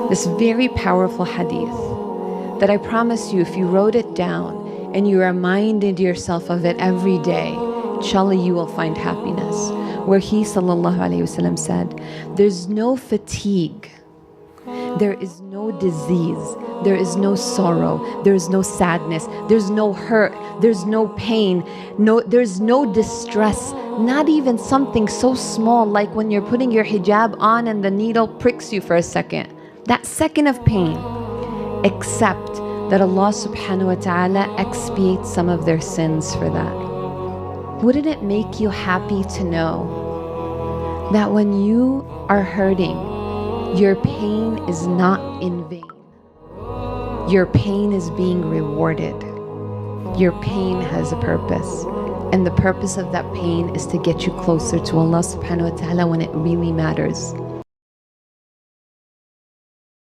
This very powerful hadith that I promise you, if you wrote it down and you reminded yourself of it every day, inshallah you will find happiness. Where he sallallahu alayhi wasallam said, there's no fatigue, there is no disease, there is no sorrow, there is no sadness, there's no hurt, there's no pain, there's no distress, not even something so small like when you're putting your hijab on and the needle pricks you for a second. That second of pain, except that Allah subhanahu wa ta'ala expiates some of their sins for that. Wouldn't it make you happy to know that when you are hurting, your pain is not in vain? Your pain is being rewarded. Your pain has a purpose. And the purpose of that pain is to get you closer to Allah subhanahu wa ta'ala when it really matters.